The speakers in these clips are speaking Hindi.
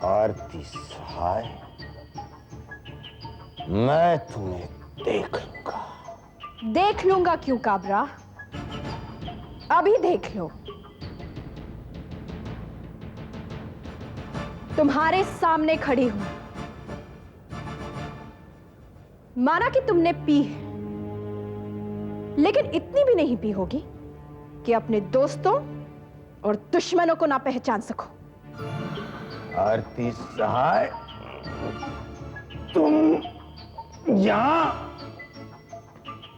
आरती सहाय, मैं तुम्हें देख लूंगा। देख लूंगा क्यों काबरा? अभी देख लो। तुम्हारे सामने खड़ी हूं। माना कि तुमने पी है, लेकिन इतनी भी नहीं पी होगी कि अपने दोस्तों और दुश्मनों को ना पहचान सको। आरती सहाय, तुम यहां?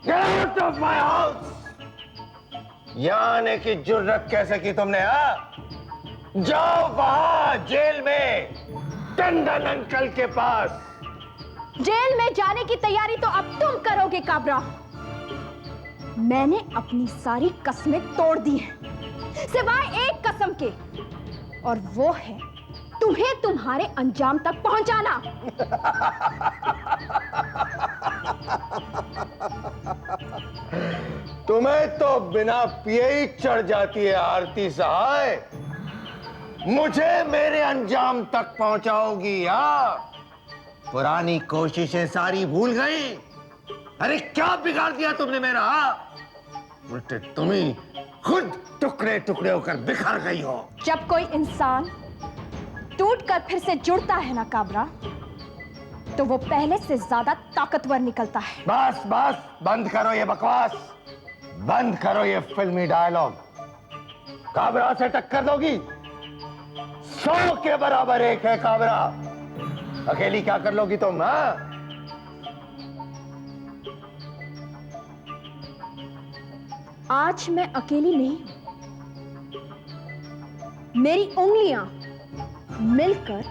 Get out of my house! यहां आने की जुर्रत कैसे की तुमने? जाओ बाहर जेल में, टंडन अंकल के पास। जेल में जाने की तैयारी तो अब तुम करोगे काबरा। मैंने अपनी सारी कसमें तोड़ दी हैं, सिवाय एक कसम के, और वो है तुम्हें तुम्हारे अंजाम तक पहुंचाना। तुम्हें तो बिना पिए ही चढ़ जाती है आरती सहाय। मुझे मेरे अंजाम तक पहुंचाओगी या? पुरानी कोशिशें सारी भूल गई? अरे क्या बिगाड़ दिया तुमने मेरा? उल्टे तुम ही खुद टुकड़े टुकड़े होकर बिखर गई हो। जब कोई इंसान टूटकर फिर से जुड़ता है ना काबरा, तो वो पहले से ज्यादा ताकतवर निकलता है। बस बस, बंद करो ये बकवास, बंद करो ये फिल्मी डायलॉग। काबरा से टक्कर दोगी? 100 के बराबर एक है काबरा। अकेली क्या कर लोगी तुम? आज मैं अकेली नहीं हूं। मेरी उंगलियां मिलकर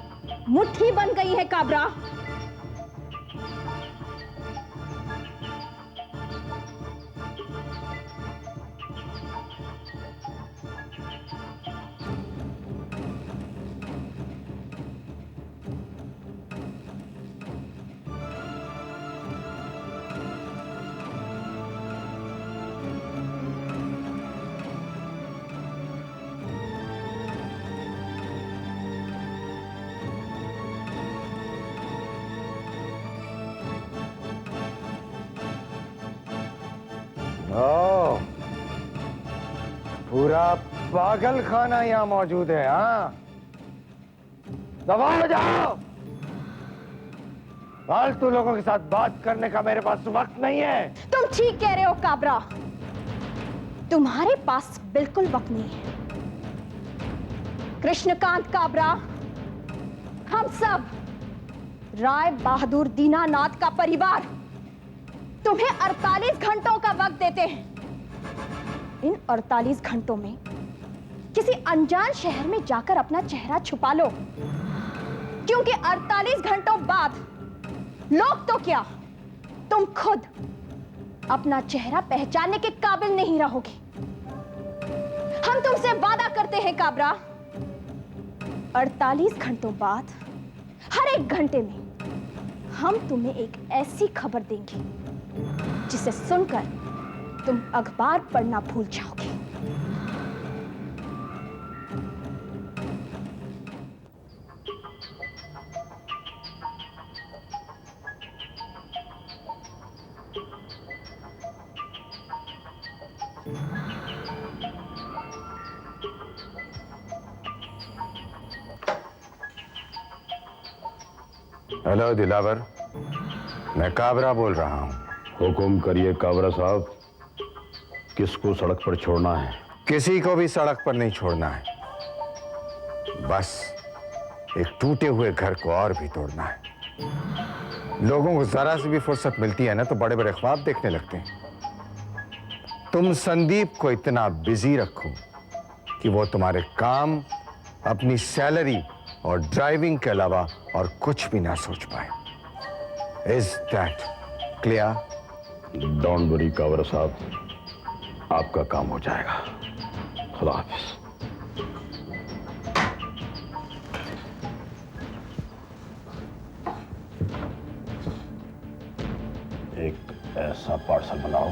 मुट्ठी बन गई है काबरा। ओ, पूरा पागल खाना यहां मौजूद है। दबाओ जाओ। फालतू लोगों के साथ बात करने का मेरे पास वक्त नहीं है। तुम ठीक कह रहे हो काबरा, तुम्हारे पास बिल्कुल वक्त नहीं है। कृष्णकांत काबरा, हम सब राय बहादुर दीनानाथ का परिवार तुम्हें 48 घंटों का वक्त देते हैं। इन 48 घंटों में किसी अनजान शहर में जाकर अपना चेहरा छुपा लो, क्योंकि 48 घंटों बाद लोग तो क्या, तुम खुद अपना चेहरा पहचानने के काबिल नहीं रहोगे। हम तुमसे वादा करते हैं काबरा, 48 घंटों बाद हर एक घंटे में हम तुम्हें एक ऐसी खबर देंगे जिसे सुनकर तुम अखबार पढ़ना भूल जाओगे। हेलो दिलावर, मैं काबरा बोल रहा हूं। हुकुम करिए काबरा साहब, किसको सड़क पर छोड़ना है? किसी को भी सड़क पर नहीं छोड़ना है, बस एक टूटे हुए घर को और भी तोड़ना है। लोगों को जरा सी भी फुर्सत मिलती है ना तो बड़े बड़े ख्वाब देखने लगते हैं। तुम संदीप को इतना बिजी रखो कि वो तुम्हारे काम, अपनी सैलरी और ड्राइविंग के अलावा और कुछ भी ना सोच पाए। Is that clear? Don't worry Kabra साहब, आपका काम हो जाएगा। खुदा हाफिज। एक ऐसा पार्सल बनाओ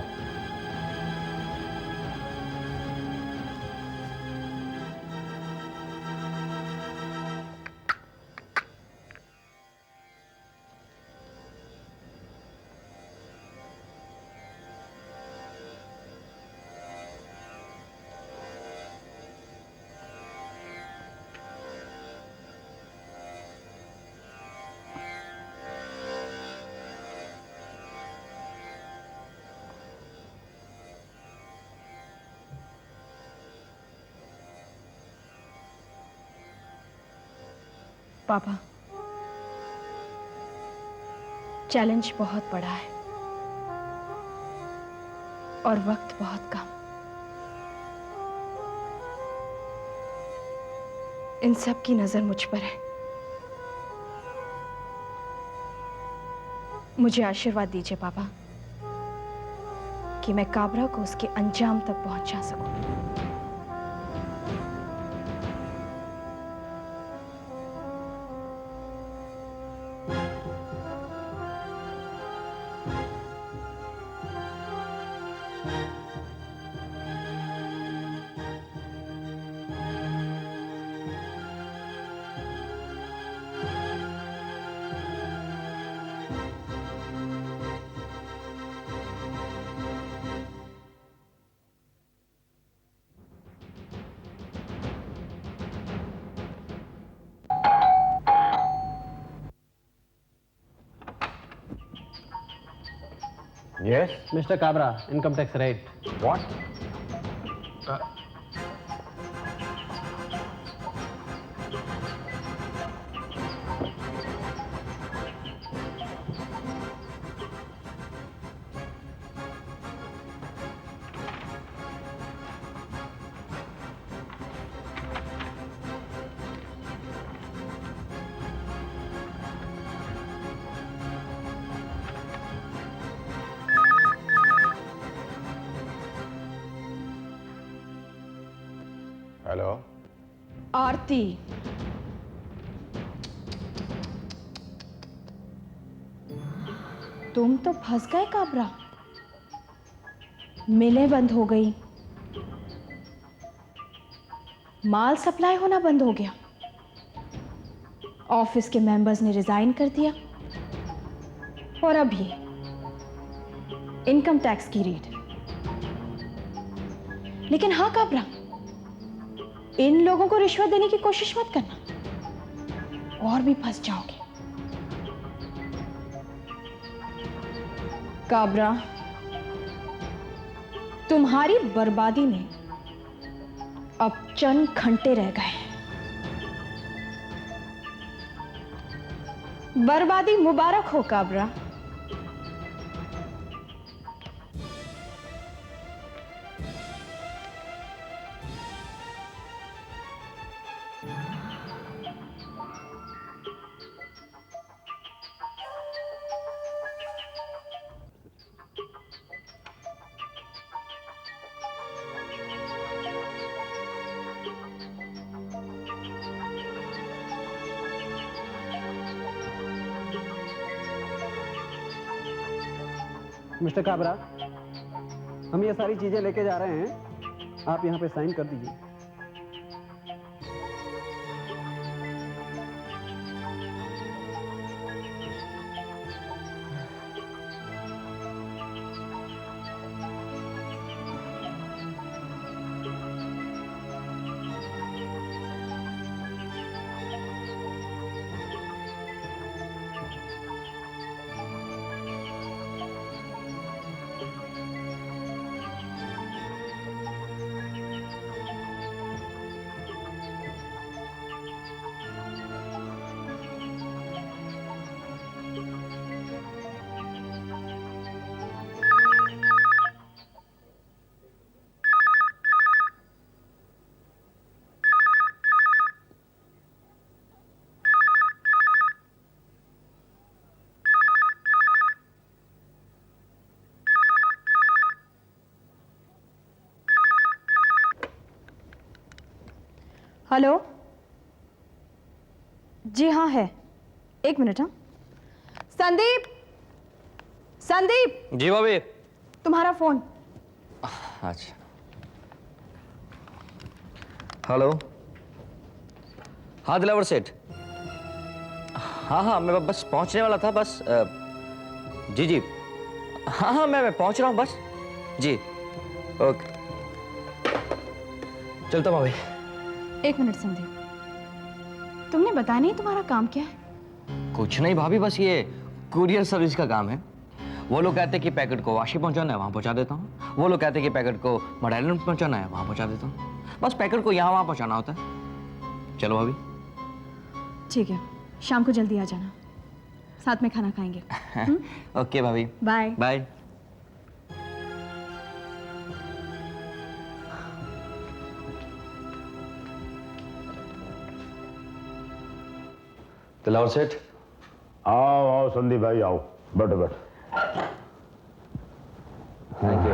पापा, चैलेंज बहुत बड़ा है और वक्त बहुत कम। इन सब की नजर मुझ पर है। मुझे आशीर्वाद दीजिए पापा कि मैं काबरा को उसके अंजाम तक पहुंचा सकूं। Yes? Mr. Cabra, income tax raid. What? Hello. Aarti, तुम तो फंस गए काबरा। मिलें बंद हो गई, माल सप्लाई होना बंद हो गया, ऑफिस के मेंबर्स ने रिजाइन कर दिया और अब ये इनकम टैक्स की रेड। लेकिन हाँ काबरा, इन लोगों को रिश्वत देने की कोशिश मत करना और भी फंस जाओगे। काबरा, तुम्हारी बर्बादी में अब चंद घंटे रह गए हैं। बर्बादी मुबारक हो काबरा। मिस्टर काबरा, हम ये सारी चीजें लेके जा रहे हैं, आप यहाँ पे साइन कर दीजिए। हेलो, जी हाँ है, एक मिनट। हाँ, संदीप, संदीप। जी भाभी। तुम्हारा फोन। अच्छा, हेलो। हाँ दिलावर सेठ। हाँ हाँ, मैं बस पहुंचने वाला था बस। जी जी, हाँ हाँ, मैं पहुंच रहा हूँ बस। जी ओके, चलता हूँ भाभी। एक मिनट संदीप, तुमने बताया नहीं तुम्हारा काम क्या है? कुछ नहीं भाभी, बस ये कुरियर सर्विस का काम है। वो लोग कहते हैं कि पैकेट को वाशी पहुंचाना है, वहां पहुंचा देता हूँ। वो लोग कहते हैं कि पैकेट को मडाइलन पहुंचाना है, वहां पहुंचा देता हूँ। बस पैकेट को यहाँ वहां पहुंचाना होता है। चलो भाभी। ठीक है। शाम को जल्दी आ जाना, साथ में खाना खाएंगे। ओके भाभी, बाय। बाय। दिलावर सेठ, आओ आओ संदीप भाई आओ, बैठो बैठो। Thank you.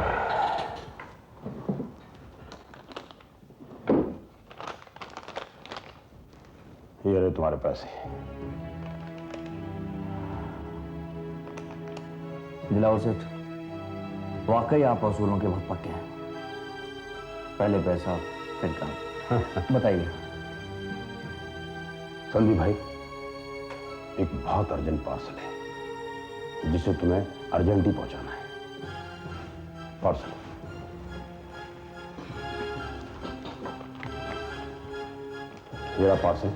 ये रहे तुम्हारे पैसे। दिलावर सेठ, वाकई आप असूलों के बहुत पक्के हैं। पहले पैसा फिर काम। बताइए। संदीप भाई, एक बहुत अर्जेंट पार्सल है जिसे तुम्हें अर्जेंट ही पहुंचाना है। पार्सल मेरा पार्सल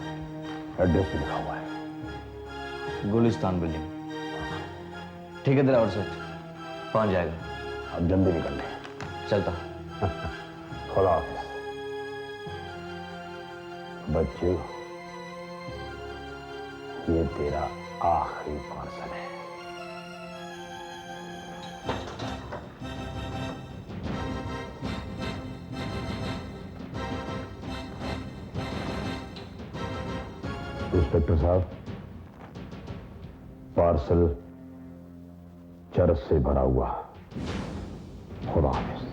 एड्रेस पे लिखा हुआ है, गुलिस्तान बिल्डिंग। ठीक है दिलावर सेठ, पहुंच जाएगा। अब जल्दी निकलने। चलता। खुदा हाफिज बच्चे, ये तेरा आखिरी पार्सल है। इंस्पेक्टर साहब, पार्सल चरस से भरा हुआ। खुदा हाफिज।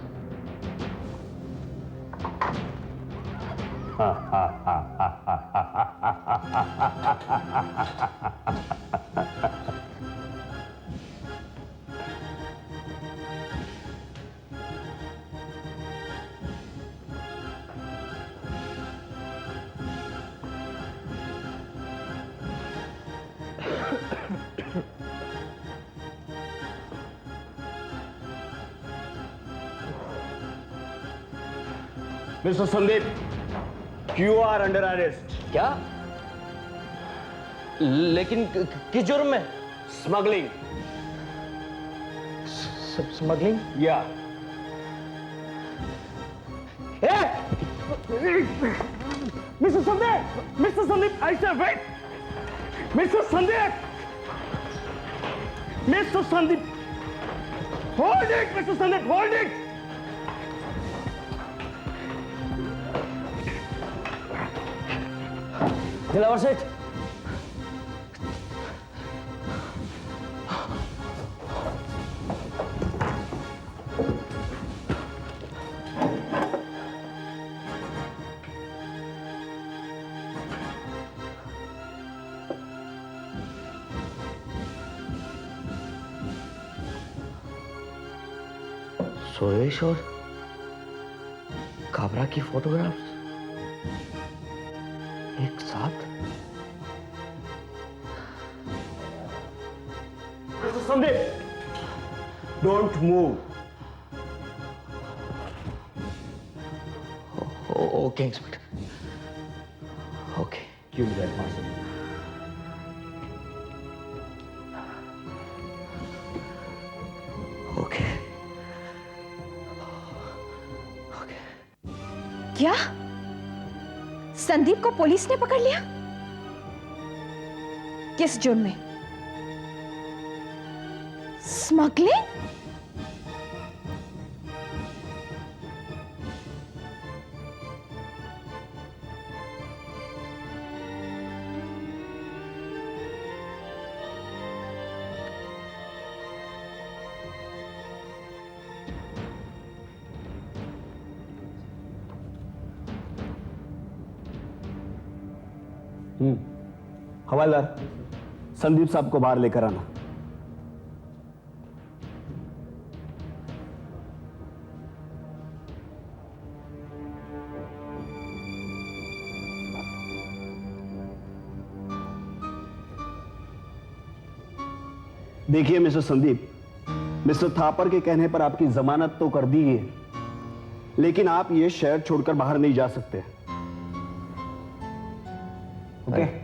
Mister Sandeep, you are under arrest. क्या? लेकिन किस जुर्म में? स्मगलिंग। स्मगलिंग? या mister Sandeep, mister Sandeep, I say wait. Mister Sandeep, mister Sandeep, hold it. Mister Sandeep, hold it. Dilawar Seth, Suresh और काबरा की फोटोग्राफ्स एक साथ? Sandeep, don't move. Okay inspector, okay. Give me that parcel. Okay. क्या संदीप को पुलिस ने पकड़ लिया? किस जुर्म में? स्मगलिंग? हवालदार, संदीप साहब को बाहर लेकर आना। देखिए मिस्टर संदीप, मिस्टर थापर के कहने पर आपकी जमानत तो कर दी है, लेकिन आप ये शहर छोड़कर बाहर नहीं जा सकते। ओके?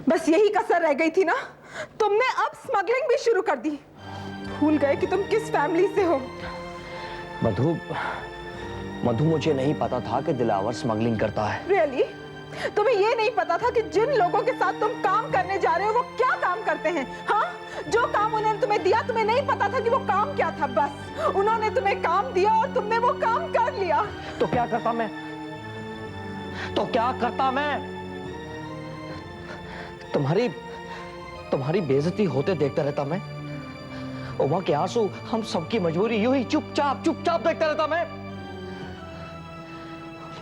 बस यही कसर रह गई थी ना, तुमने अब स्मगलिंग भी शुरू कर दी। भूल गए कि तुम किस फैमिली से हो। मधु, मधु मुझे नहीं पता था कि दिलावर स्मगलिंग करता है। रियली? तुम्हें ये नहीं पता था कि जिन लोगों के साथ तुम काम करने जा रहे हो वो क्या काम करते हैं? हाँ, जो काम उन्होंने तुम्हें दिया तुम्हें नहीं पता था कि वो काम क्या था। बस उन्होंने तुम्हें काम दिया और तुमने वो काम कर लिया। तो क्या करता मैं? तो क्या करता मैं? तुम्हारी बेइज्जती होते देखता रहता मैं। उमा के आंसू, हम सबकी मजबूरी, यूं ही चुपचाप देखता रहता मैं।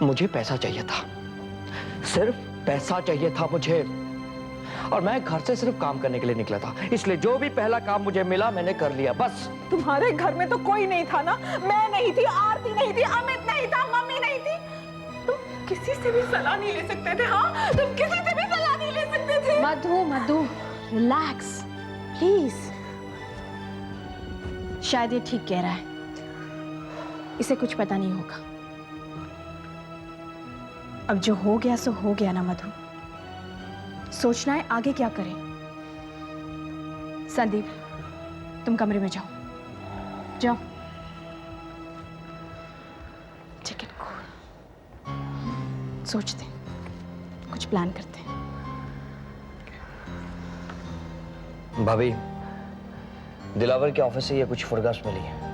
मुझे पैसा चाहिए था, सिर्फ पैसा चाहिए था मुझे, और मैं घर से सिर्फ काम करने के लिए निकला था। इसलिए जो भी पहला काम मुझे मिला मैंने कर लिया, बस। तुम्हारे घर में तो कोई नहीं था ना? मैं नहीं थी, आरती नहीं थी, अमित नहीं था, मम्मी नहीं थी। तुम किसी से भी सलाह नहीं ले सकते थे? हाँ, तुम किसी से भी सलाह नहीं ले सकते थे? मधु, रिलैक्स प्लीज। शायद ये ठीक कह रहा है, इसे कुछ पता नहीं होगा। अब जो हो गया सो हो गया ना मधु। सोचना है आगे क्या करें। संदीप, तुम कमरे में जाओ, जाओ। टिकट को सोचते हैं, कुछ प्लान करते हैं। भाभी, दिलावर के ऑफिस से ये कुछ फोटोग्राफ्स मिली है।